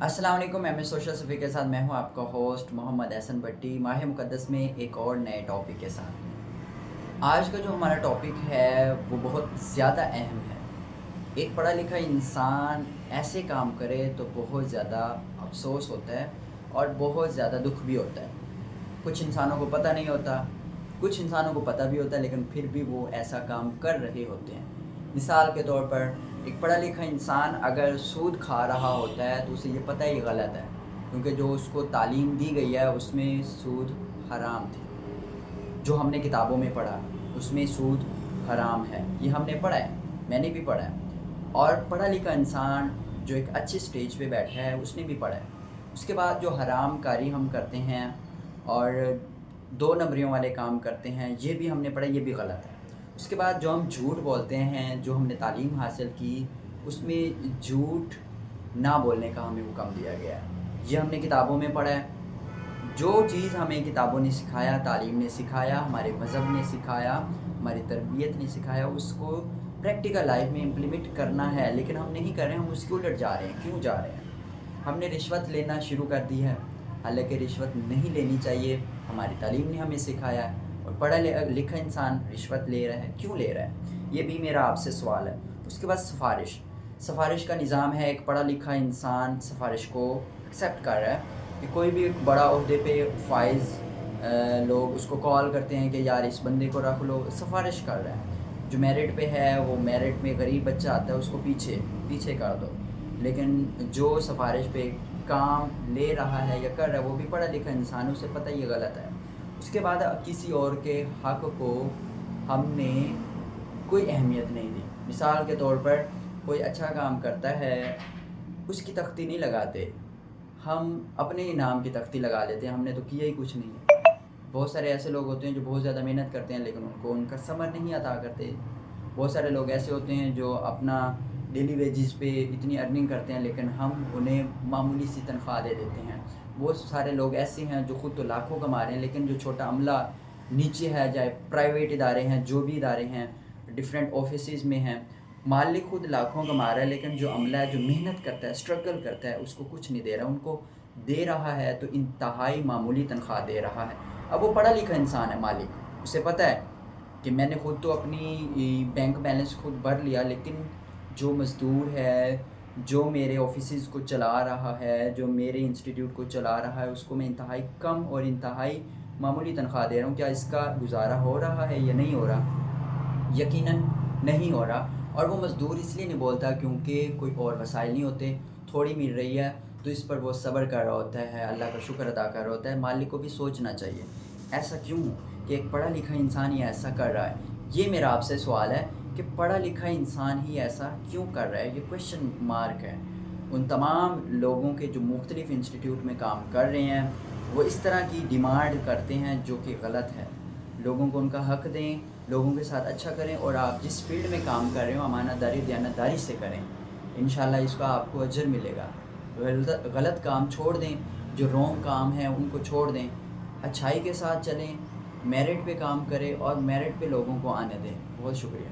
अस्सलाम वालेकुम। M S social Safi के साथ मैं हूं आपका होस्ट मोहम्मद एहसन भट्टी। माह मुक़द्दस में एक और नए टॉपिक के साथ। आज का जो हमारा टॉपिक है वो बहुत ज़्यादा अहम है। एक पढ़ा लिखा इंसान ऐसे काम करे तो बहुत ज़्यादा अफसोस होता है और बहुत ज़्यादा दुख भी होता है। कुछ इंसानों को पता नहीं होता, कुछ इंसानों को पता भी होता है, लेकिन फिर भी वो ऐसा काम कर रहे होते हैं। मिसाल के तौर पर एक पढ़ा लिखा इंसान अगर सूद खा रहा होता है तो उसे ये पता ही गलत है, क्योंकि जो उसको तालीम दी गई है उसमें सूद हराम थी। जो हमने किताबों में पढ़ा उसमें सूद हराम है, ये हमने पढ़ा है, मैंने भी पढ़ा है। और पढ़ा लिखा इंसान जो एक अच्छी स्टेज पे बैठा है उसने भी पढ़ा है। उसके बाद जो हराम कारी हम करते हैं और दो नंबरियों वाले काम करते हैं, ये भी हमने पढ़ा, ये भी गलत है। उसके बाद जो हम झूठ बोलते हैं, जो हमने तालीम हासिल की उसमें झूठ ना बोलने का हमें हुक्म दिया गया है, ये हमने किताबों में पढ़ा है। जो चीज़ हमें किताबों ने सिखाया, तालीम ने सिखाया, हमारे मज़हब ने सिखाया, हमारी तरबियत ने सिखाया, उसको प्रैक्टिकल लाइफ में इम्प्लीमेंट करना है, लेकिन हम नहीं कर रहे हैं, हम उसके उलट जा रहे हैं। क्यों जा रहे हैं? हमने रिश्वत लेना शुरू कर दी है, हालांकि रिश्वत नहीं लेनी चाहिए, हमारी तालीम ने हमें सिखाया है। और पढ़ा लिखा इंसान रिश्वत ले रहा है, क्यों ले रहा है? ये भी मेरा आपसे सवाल है। उसके बाद सिफारिश का निज़ाम है। एक पढ़ा लिखा इंसान सिफारिश को एक्सेप्ट कर रहा है कि कोई भी बड़ा ओहदे पे फाइज लोग उसको कॉल करते हैं कि यार इस बंदे को रख लो, सिफारिश कर रहा है। जो मेरिट पे है वो मेरिट में गरीब बच्चा आता है उसको पीछे कर दो, लेकिन जो सिफारिश पे काम ले रहा है या कर रहा है वो भी पढ़ा लिखा इंसान है, उसे पता ये गलत है। उसके बाद किसी और के हक़ को हमने कोई अहमियत नहीं दी। मिसाल के तौर पर कोई अच्छा काम करता है, उसकी तख्ती नहीं लगाते, हम अपने इनाम की तख्ती लगा लेते हैं, हमने तो किया ही कुछ नहीं है। बहुत सारे ऐसे लोग होते हैं जो बहुत ज़्यादा मेहनत करते हैं लेकिन उनको उनका समर नहीं अता करते। बहुत सारे लोग ऐसे होते हैं जो अपना डेली वेजिस पे इतनी अर्निंग करते हैं लेकिन हम उन्हें मामूली सी तनख्वाह दे देते हैं। बहुत सारे लोग ऐसे हैं जो खुद तो लाखों कमा रहे हैं, लेकिन जो छोटा अमला नीचे है, चाहे प्राइवेट इदारे हैं, जो भी इदारे हैं, डिफरेंट ऑफिस में हैं, मालिक खुद लाखों कमा रहा है लेकिन जो अमला है, जो मेहनत करता है, स्ट्रगल करता है, उसको कुछ नहीं दे रहा। उनको दे रहा है तो इंतहाई मामूली तनख्वाह दे रहा है। अब वो पढ़ा लिखा इंसान है, मालिक, उसे पता है कि मैंने खुद तो अपनी बैंक बैलेंस खुद भर लिया, लेकिन जो मज़दूर है, जो मेरे ऑफिस को चला रहा है, जो मेरे इंस्टीट्यूट को चला रहा है, उसको मैं इंतहाई कम और इंतहाई मामूली तनख्वाह दे रहा हूँ। क्या इसका गुजारा हो रहा है या नहीं हो रहा? यकीनन नहीं हो रहा। और वो मज़दूर इसलिए नहीं बोलता क्योंकि कोई और वसाइल नहीं होते, थोड़ी मिल रही है तो इस पर वो सब्र कर रहा होता है, अल्लाह का शुक्र अदा कर रहा होता है। मालिक को भी सोचना चाहिए ऐसा क्यों कि एक पढ़ा लिखा इंसान ही ऐसा कर रहा है। ये मेरा आपसे सवाल है कि पढ़ा लिखा इंसान ही ऐसा क्यों कर रहा है, ये क्वेश्चन मार्क है। उन तमाम लोगों के जो मुख्तलिफ़ इंस्टीट्यूट में काम कर रहे हैं वो इस तरह की डिमांड करते हैं जो कि गलत है। लोगों को उनका हक़ दें, लोगों के साथ अच्छा करें, और आप जिस फील्ड में काम कर रहे हो अमानतदारी दयानतदारी से करें, इंशाल्लाह इसका आपको अजर मिलेगा। गलत काम छोड़ दें, जो रॉन्ग काम है उनको छोड़ दें, अच्छाई के साथ चलें, मेरिट पे काम करें और मेरिट पे लोगों को आने दें। बहुत शुक्रिया।